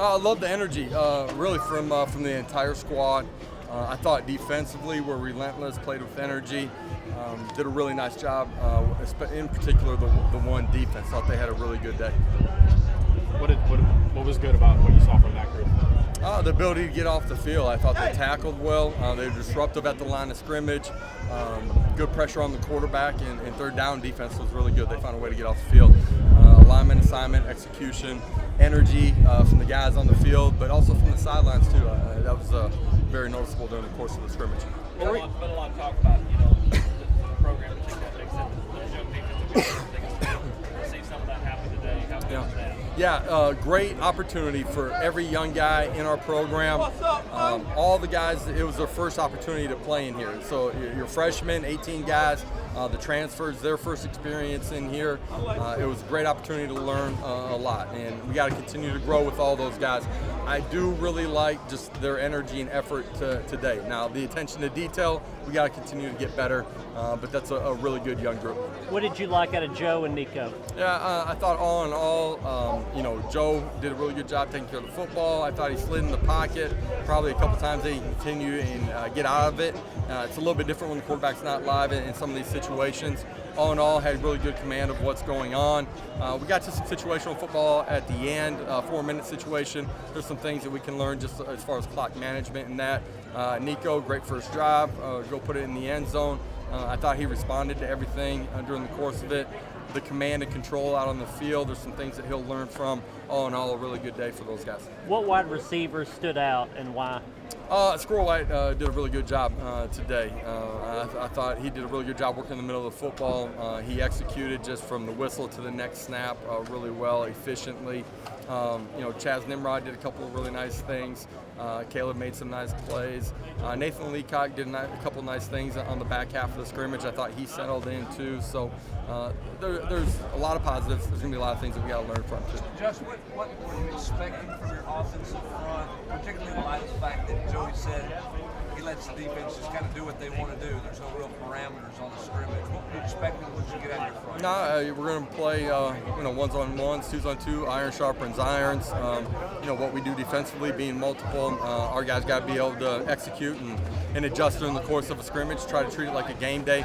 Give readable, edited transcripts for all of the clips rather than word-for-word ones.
I love the energy, really from the entire squad. I thought defensively we're relentless, played with energy, did a really nice job. In particular, the one defense. Thought they had a really good day. What was good about what you saw from that group? The ability to get off the field. I thought they tackled well. They were disruptive at the line of scrimmage. Good pressure on the quarterback, and third down defense was really good. They found a way to get off the field. Alignment, assignment, execution, energy from the guys on the field, but also from the sidelines too. That was very noticeable during the course of the scrimmage. Been a lot of talk about the program to take that next step. Those young defensive players, see some of that happen today. How good is that? Yeah, great opportunity for every young guy in our program. All the guys, it was their first opportunity to play in here. So your freshmen, 18 guys, the transfers, their first experience in here. It was a great opportunity to learn a lot, and we got to continue to grow with all those guys. I do really like just their energy and effort today. Now, the attention to detail, we got to continue to get better, but that's a really good young group. What did you like out of Joe and Nico? Yeah, I thought all in all, Joe did a really good job taking care of the football. I thought he slid in the pocket probably a couple times. They can continue and get out of it. It's a little bit different when the quarterback's not live in some of these situations. All in all, had really good command of what's going on. We got to some situational football at the end, 4-minute situation. There's some things that we can learn just as far as clock management and that. Nico, great first drive, go put it in the end zone. I thought he responded to everything during the course of it. The command and control out on the field, there's some things that he'll learn from. All in all, a really good day for those guys. What wide receivers stood out and why? Squirrel White did a really good job today. I thought he did a really good job working in the middle of the football. He executed just from the whistle to the next snap really well, efficiently. Chaz Nimrod did a couple of really nice things. Caleb made some nice plays. Nathan Leacock did a couple of nice things on the back half of the scrimmage. I thought he settled in too. So there's a lot of positives. There's going to be a lot of things that we got to learn from too. Josh, what were you expecting from your offensive front, particularly in light of the fact that Joey said he lets the defense just kind of do what they want to do? There's no real parameters on the scrimmage. What were you expecting once you get out of your front? We're going to play, ones on ones, twos on two, iron sharpens irons. What we do defensively, being multiple, our guys got to be able to execute and adjust during the course of a scrimmage. Try to treat it like a game day.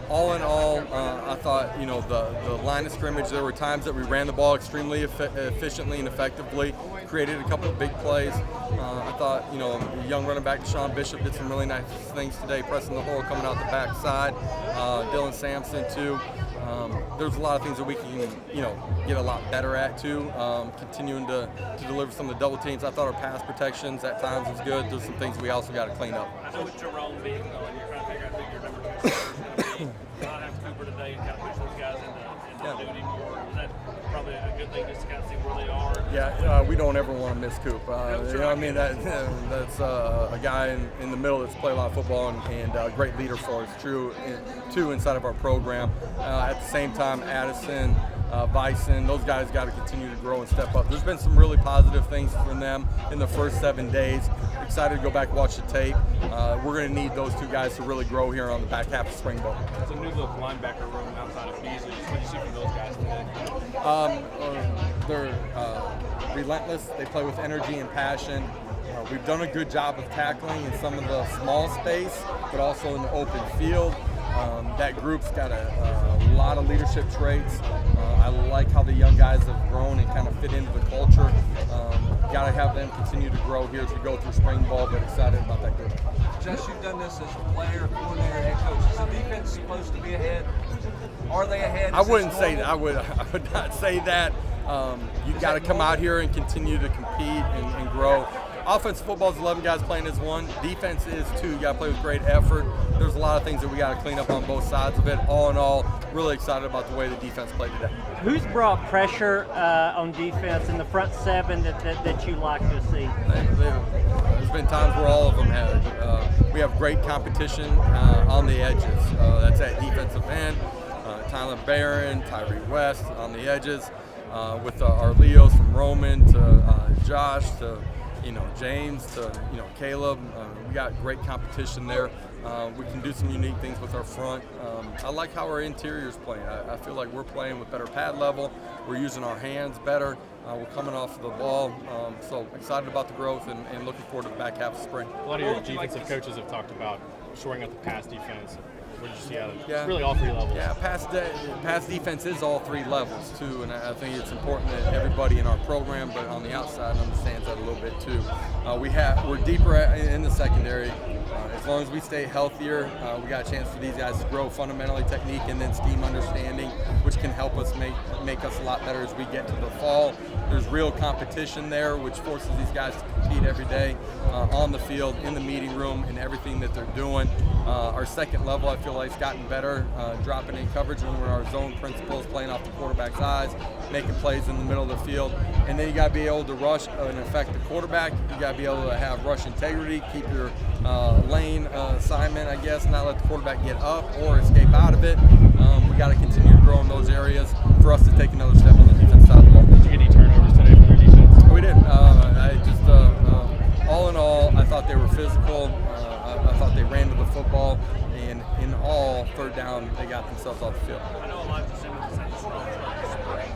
All in all, I thought the line of scrimmage. There were times that we ran the ball extremely efficiently and effectively. Created a couple of big plays. I thought young running back Deshaun Bishop did some really nice things today, pressing the hole coming out the backside. Dylan Sampson too. There's a lot of things that we can get a lot better at too. Continuing to deliver some of the double teams. I thought our pass protections at times was good. There's some things we also got to clean up. I know with Jerome being gone, you're trying to figure out who your number 2 is going to be. Not have Cooper today and kind of push those guys into duty more. Is that probably a good thing just to kind of see where they are? Yeah, we don't ever want to miss Coop. That's a guy in the middle that's played a lot of football and a great leader for us, too, inside of our program. At the same time, Addison, Bison, those guys got to continue to grow and step up. There's been some really positive things from them in the first 7 days. Excited to go back and watch the tape. We're going to need those two guys to really grow here on the back half of spring ball. It's a new look linebacker room outside of Beasley. What do you see from those guys today? They're relentless. They play with energy and passion. We've done a good job of tackling in some of the small space, but also in the open field. That group's got a lot of leadership traits. I like how the young guys have grown and kind of fit into the culture. Got to have them continue to grow here as we go through spring ball, but excited about that group. Josh, you've done this as a player, coordinator, head coach. Is the defense supposed to be ahead? Are they ahead? I wouldn't say that. I would not say that. You've got to come out here and continue to compete and grow. Offensive football is 11 guys playing as one. Defense is 2. You got to play with great effort. There's a lot of things that we got to clean up on both sides of it. All in all, really excited about the way the defense played today. Who's brought pressure on defense in the front 7 that you like to see? There's been times where all of them have. We have great competition on the edges. That's at defensive end. Tyler Barron, Tyree West on the edges. With our Leos from Roman to Josh to James to Caleb. We got great competition there. We can do some unique things with our front. I like how our interior's playing. I feel like we're playing with better pad level. We're using our hands better. We're coming off of the ball. So excited about the growth and looking forward to the back half of spring. A lot of your defensive coaches have talked about shoring up the pass defense. What did you see out of Yeah. really all three levels? Yeah, pass defense is all three levels too, and I think it's important that everybody in our program, but on the outside, understands that a little bit too. We're deeper in the secondary. As long as we stay healthier, we got a chance for these guys to grow fundamentally technique and then scheme understanding, which can help us make us a lot better as we get to the fall. There's real competition there, which forces these guys to compete every day on the field, in the meeting room, and everything that they're doing. Our second level, I feel like, has gotten better, dropping in coverage when we're in our zone principles, playing off the quarterback's eyes, making plays in the middle of the field. And then you got to be able to rush and affect the quarterback. You got to be able to have rush integrity, keep your lane assignment, I guess, not let the quarterback get up or escape out of it. We got to continue to grow in those areas for us to take another step on the defense side of the ball. Did you get any turnovers today from your defense? We did. All in all, I thought they were physical. I thought they ran to the football, and in all, third down, they got themselves off the field. I know Elijah Simmons had a strong spring.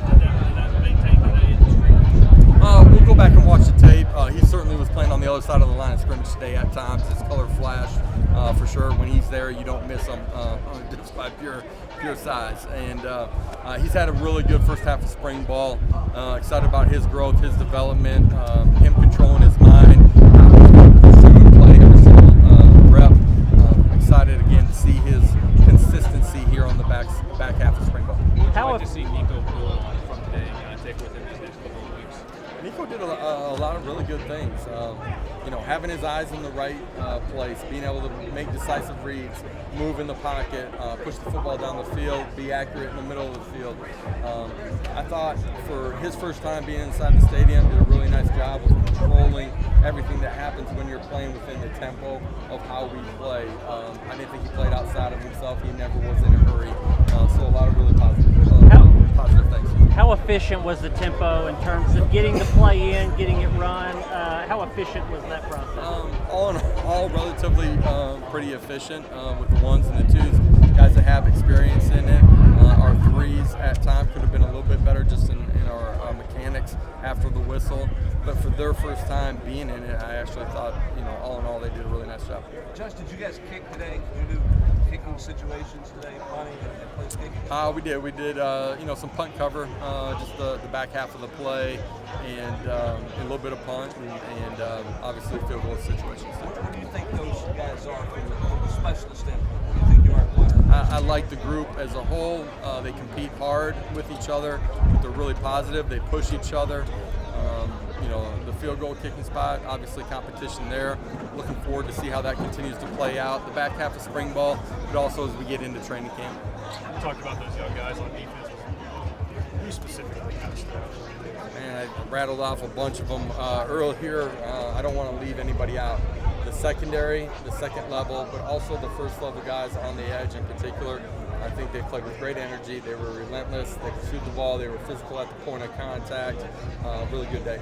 Did that maintain today in the scrimmage? We'll go back and watch the tape. He certainly was playing on the other side of the line of scrimmage today at times. His color flashed for sure. When he's there, you don't miss him just by pure size. And he's had a really good first half of spring ball. Excited about his growth, his development, him controlling his mind, pursuing play every single rep. Excited again to see his consistency here on the back half of spring ball. How would you like to see Nico build on from today and take with him these next couple of weeks? Nico did a lot of really good things. Having his eyes in the right place, being able to make decisive reads, move in the pocket, push the football down the field, be accurate in the middle of the field. I thought for his first time being inside the stadium, did a really nice job of controlling everything that happens when you're playing within the tempo of how we play. I didn't think he played outside of himself. He never was in a hurry. So a lot of really positive things. How efficient was the tempo in terms of getting the play in, getting it run? How efficient was that process? All in all, relatively pretty efficient with the ones and the twos. Guys that have experience in it. Our threes at times could have been a little bit better just in our mechanics after the whistle. But for their first time being in it, I actually thought, all in all, they did a really nice job. Josh, did you guys kick today? Did you do kicking situations today, punting and place kicking? We did some punt cover, just the back half of the play, and a little bit of punt, and obviously field goal situations. What do you think those guys are from the specialist standpoint? What do you think you are a player? I like the group as a whole. They compete hard with each other. They're really positive. They push each other. The field goal kicking spot, obviously competition there. Looking forward to see how that continues to play out. The back half of spring ball, but also as we get into training camp. You talked about those young guys on defense. Who specifically kind of stood out? Man, I rattled off a bunch of them earlier. I don't want to leave anybody out. The secondary, the second level, but also the first level guys on the edge in particular. I think they played with great energy. They were relentless. They pursued the ball. They were physical at the point of contact. Really good day.